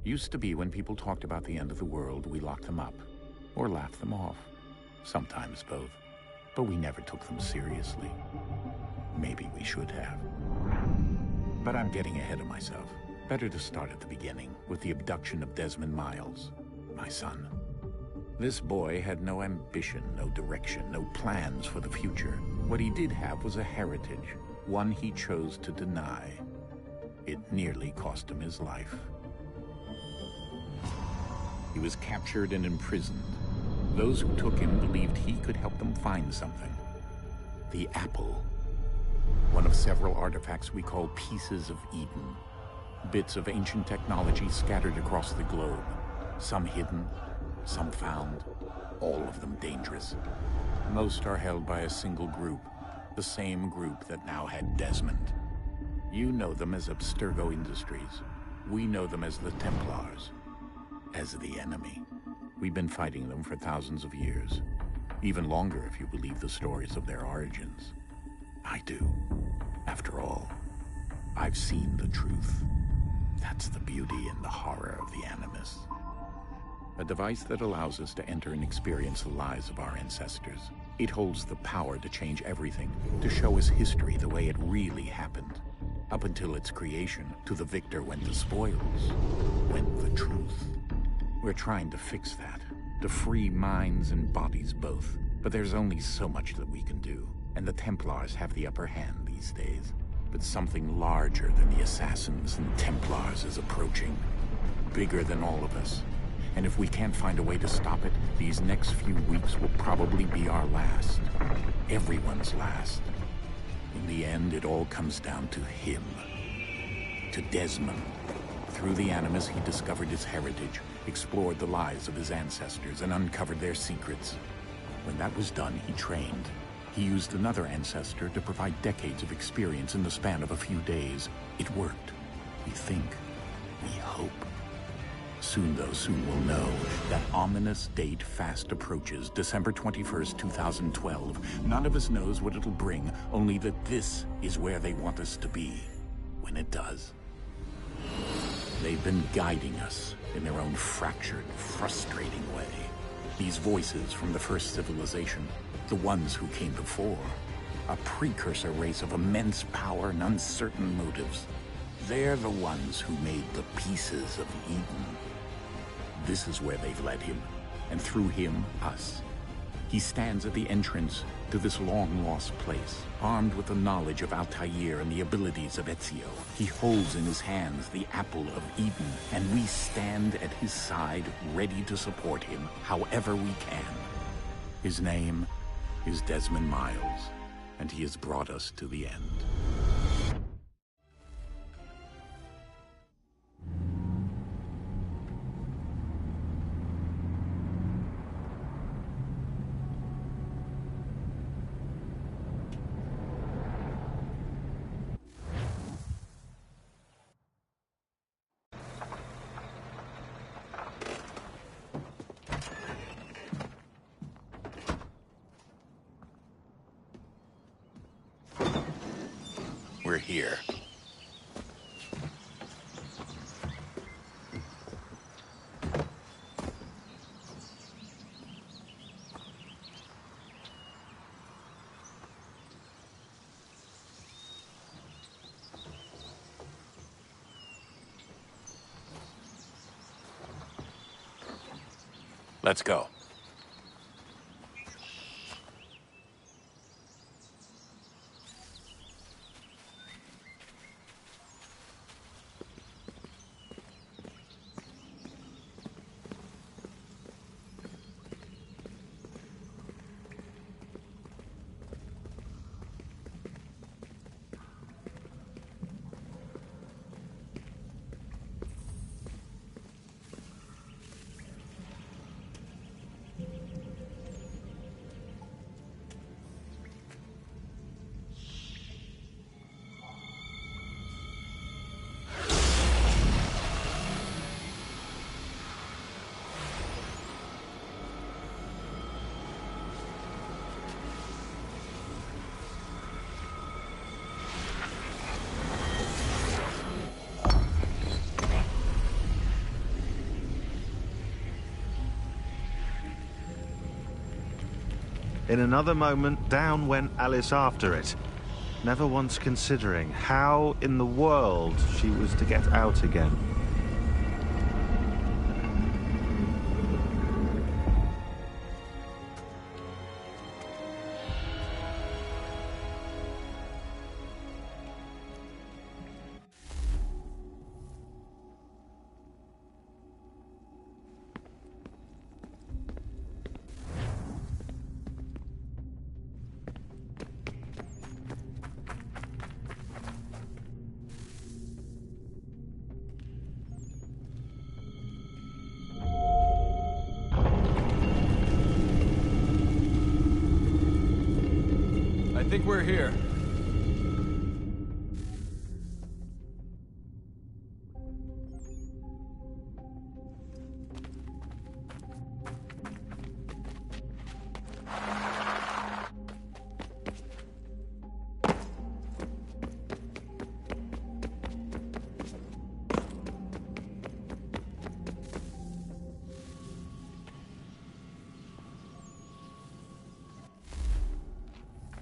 Used to be when people talked about the end of the world, we locked them up. Or laughed them off. Sometimes both. But we never took them seriously. Maybe we should have. But I'm getting ahead of myself. Better to start at the beginning, with the abduction of Desmond Miles, my son. This boy had no ambition, no direction, no plans for the future. What he did have was a heritage, one he chose to deny. It nearly cost him his life. He was captured and imprisoned. Those who took him believed he could help them find something. The apple. One of several artifacts we call Pieces of Eden. Bits of ancient technology scattered across the globe. Some hidden, some found, all of them dangerous. Most are held by a single group, the same group that now had Desmond. You know them as Abstergo Industries. We know them as the Templars, as the enemy. We've been fighting them for thousands of years, even longer if you believe the stories of their origins. I do. After all, I've seen the truth. That's the beauty and the horror of the Animus. A device that allows us to enter and experience the lives of our ancestors. It holds the power to change everything, to show us history the way it really happened. Up until its creation, to the victor went the spoils, went the truth. We're trying to fix that, to free minds and bodies both. But there's only so much that we can do, and the Templars have the upper hand these days. But something larger than the Assassins and Templars is approaching. Bigger than all of us. And if we can't find a way to stop it, these next few weeks will probably be our last. Everyone's last. In the end, it all comes down to him. To Desmond. Through the Animus, he discovered his heritage, explored the lives of his ancestors, and uncovered their secrets. When that was done, he trained. He used another ancestor to provide decades of experience in the span of a few days. It worked. We think. We hope. Soon, though, soon we'll know. That ominous date fast approaches, December 21st, 2012. None of us knows what it'll bring, only that this is where they want us to be. When it does. They've been guiding us in their own fractured, frustrating way. These voices from the first civilization, the ones who came before, a precursor race of immense power and uncertain motives. They're the ones who made the Pieces of Eden. This is where they've led him, and through him, us. He stands at the entrance to this long-lost place, armed with the knowledge of Altair and the abilities of Ezio. He holds in his hands the Apple of Eden, and we stand at his side, ready to support him however we can. His name is Desmond Miles, and he has brought us to the end. We're here. Let's go. In another moment, down went Alice after it, never once considering how in the world she was to get out again. I think we're here.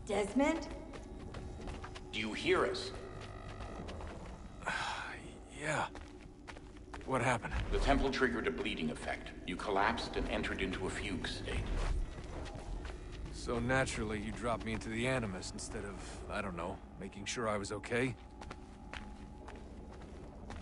Desmond? Do you hear us? Yeah. What happened? The temple triggered a bleeding effect. You collapsed and entered into a fugue state. So naturally, you dropped me into the Animus instead of, I don't know, making sure I was okay?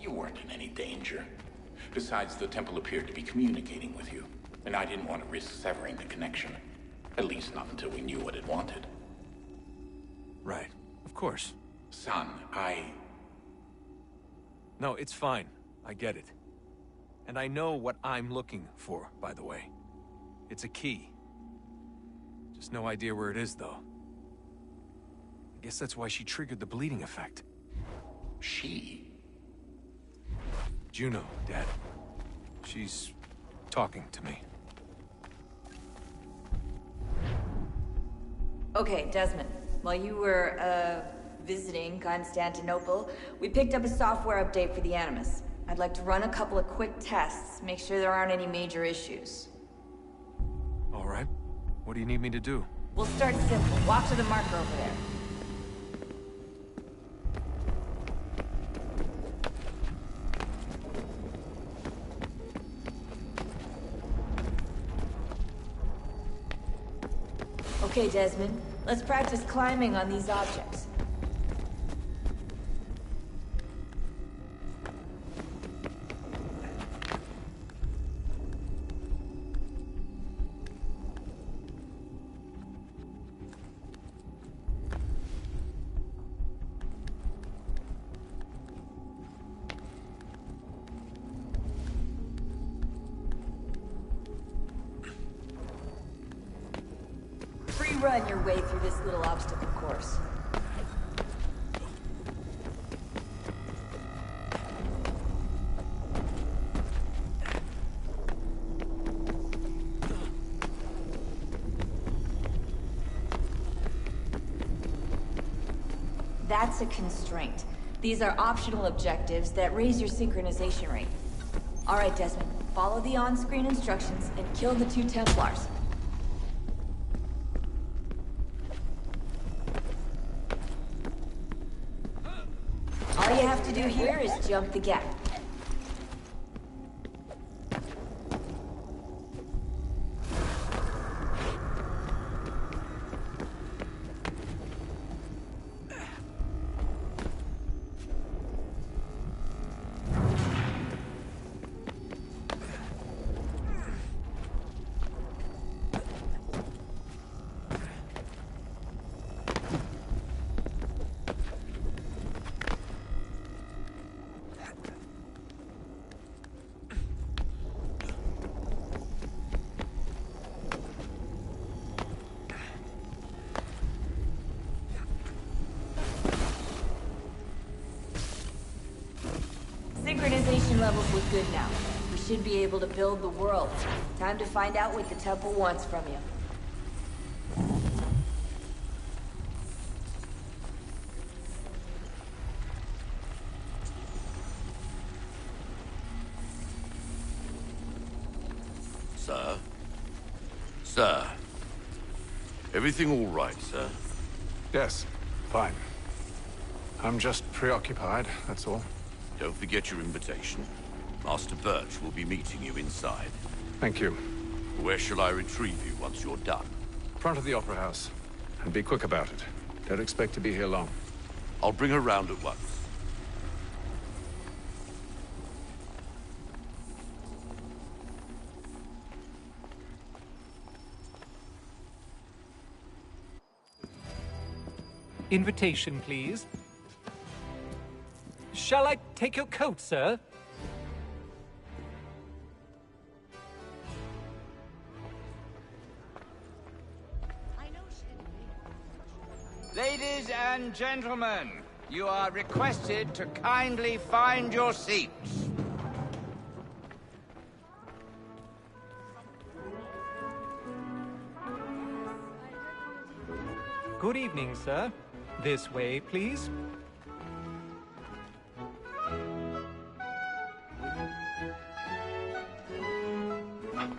You weren't in any danger. Besides, the temple appeared to be communicating with you, and I didn't want to risk severing the connection. At least not until we knew what it wanted. Right. Of course. Son, No, it's fine. I get it. And I know what I'm looking for, by the way. It's a key. Just no idea where it is, though. I guess that's why she triggered the bleeding effect. She? Juno, Dad. She's talking to me. Okay, Desmond. While you were, visiting Constantinople, we picked up a software update for the Animus. I'd like to run a couple of quick tests, make sure there aren't any major issues. All right. What do you need me to do? We'll start simple. Walk to the marker over there. Okay, Desmond. Let's practice climbing on these objects. Run your way through this little obstacle course. That's a constraint. These are optional objectives that raise your synchronization rate. All right, Desmond, follow the on-screen instructions and kill the 2 Templars. All you have to do here is jump the gap. Synchronization levels look good now. We should be able to build the world. Time to find out what the temple wants from you. Sir? Sir? Everything all right, sir? Yes, fine. I'm just preoccupied, that's all. Don't forget your invitation. Master Birch will be meeting you inside. Thank you. Where shall I retrieve you once you're done? Front of the Opera House. And be quick about it. Don't expect to be here long. I'll bring her round at once. Invitation, please. Shall I take your coat, sir? Ladies and gentlemen, you are requested to kindly find your seats. Good evening, sir. This way, please.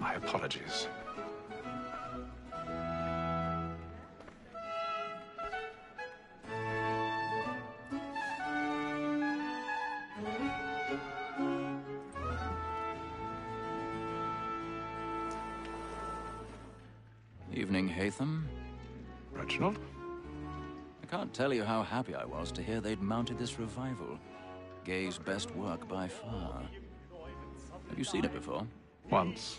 My apologies. Evening, Haytham. Reginald? I can't tell you how happy I was to hear they'd mounted this revival. Gay's best work by far. Have you seen it before? Once.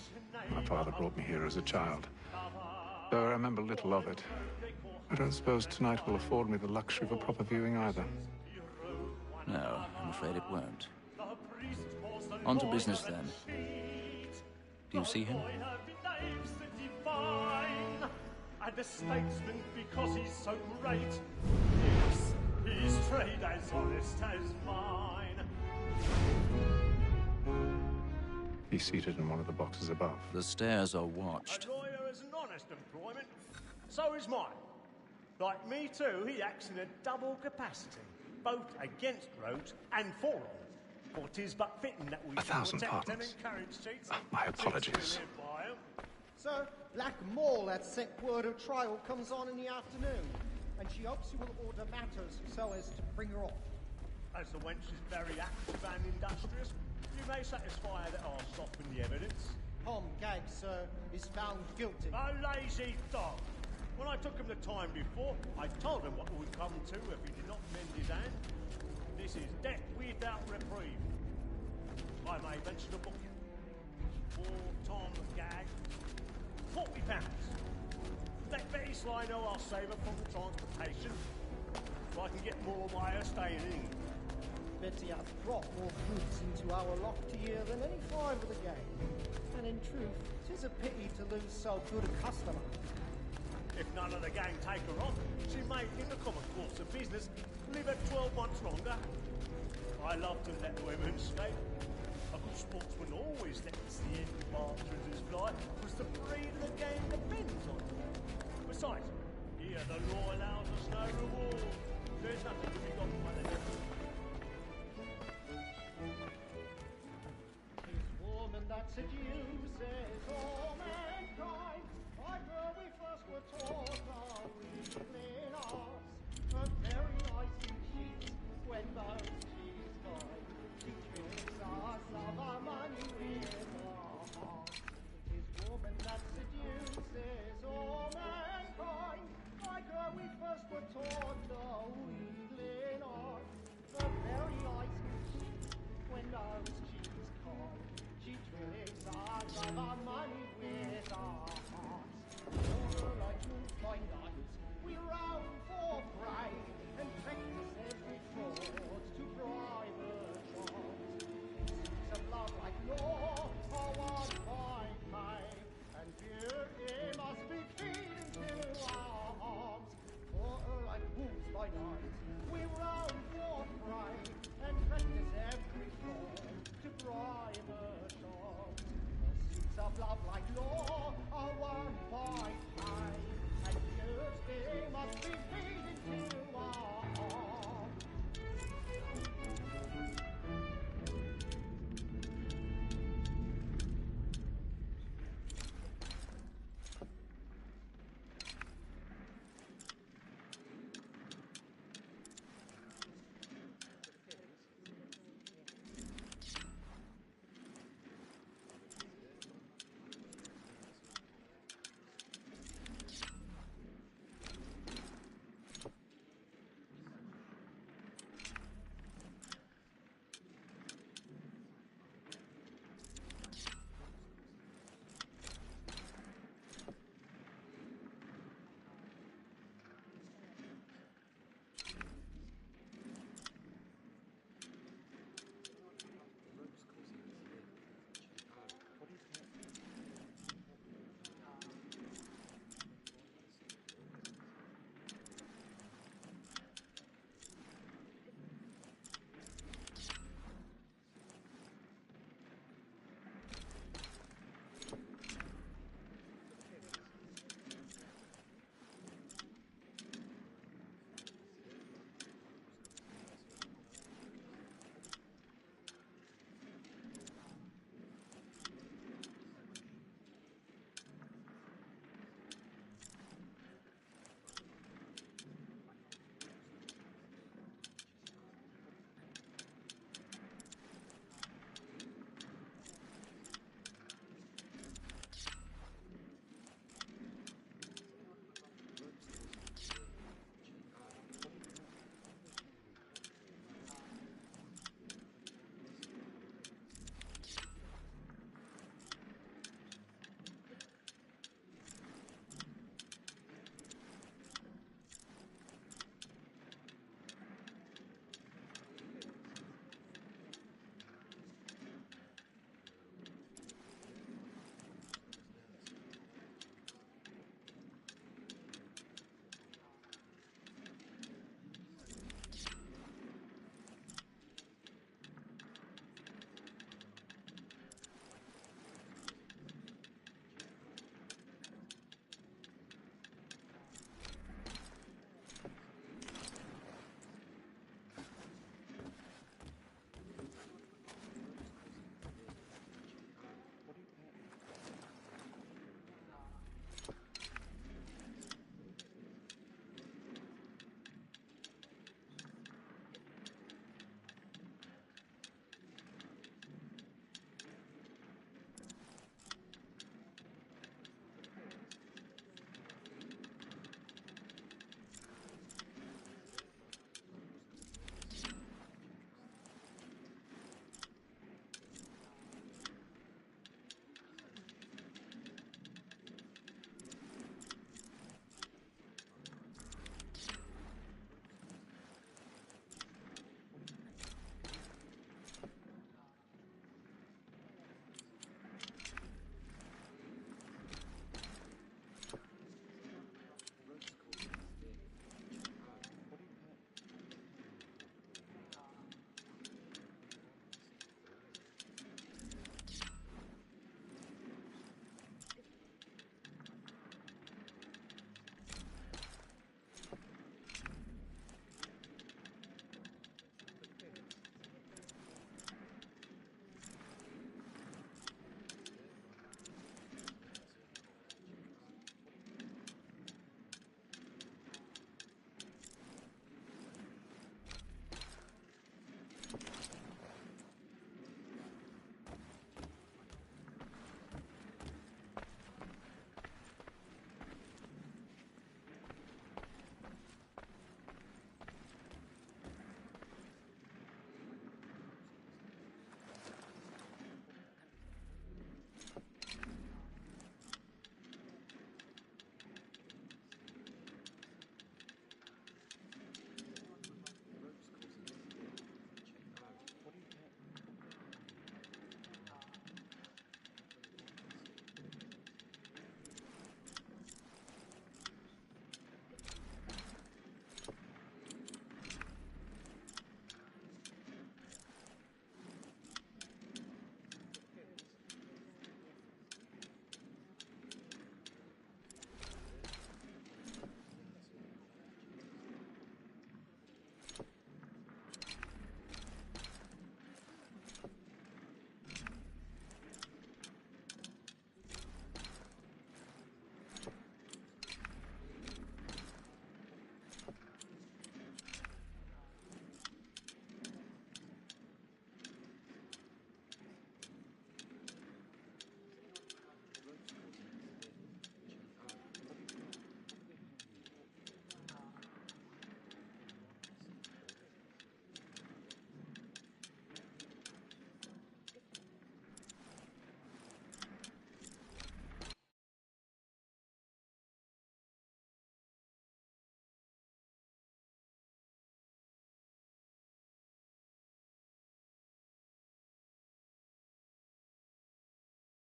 My father brought me here as a child. Though I remember little of it. I don't suppose tonight will afford me the luxury of a proper viewing either. No, I'm afraid it won't. On to business, then. Do you see him? And a statesman because he's so great. Yes, his trade as honest as mine. He's seated in one of the boxes above. The stairs are watched. A lawyer is an honest employment. So is mine. Like me too, he acts in a double capacity, both against rogues and for them. For 'tis but fitting that we thousand protect and pardons. encourage cheats. My apologies. Sir, Black Mall had sent word of trial comes on in the afternoon, and she hopes you will order matters so as to bring her off. As the wench is very active and industrious, you may satisfy her that I'll soften the evidence. Tom Gag, sir, is found guilty. A lazy dog! When I took him the time before, I told him what would come to if he did not mend his hand. This is death without reprieve. I may mention a book. For Tom Gag, £40. Let Betty Sly know I'll save her from the transportation, so I can get more of my staying in. Betty hath brought more goods into our locked here than any five of the gang. And in truth, 'tis a pity to lose so good a customer. If none of the gang take her on, she may, in the common course of business, live her 12 months longer. I love to let women skate. A good sportsman always lets the end partridges fly, because the breed of the game depends on it. Besides, here the law allows us no reward. There's nothing to be got by the devil. This woman that seduces all mankind, like her we first were taught our weakling arts, but very nice in sheets when those she's fine. She tricks us of our money with our hearts. This woman that seduces all mankind, like her we first were taught our weakling arts, but very nice in sheets when those she's kind. She tricks us of our money with our hearts. Like you find us, we round for prey and practice every fraud to bribe her charms. It's a love like law, our one fine pay, and beauty must be feeding to our arms. For her like wolves by night, we round for prey and practice every fraud to bribe her charms. Pursuits of love like law are one by pay, and beauty must be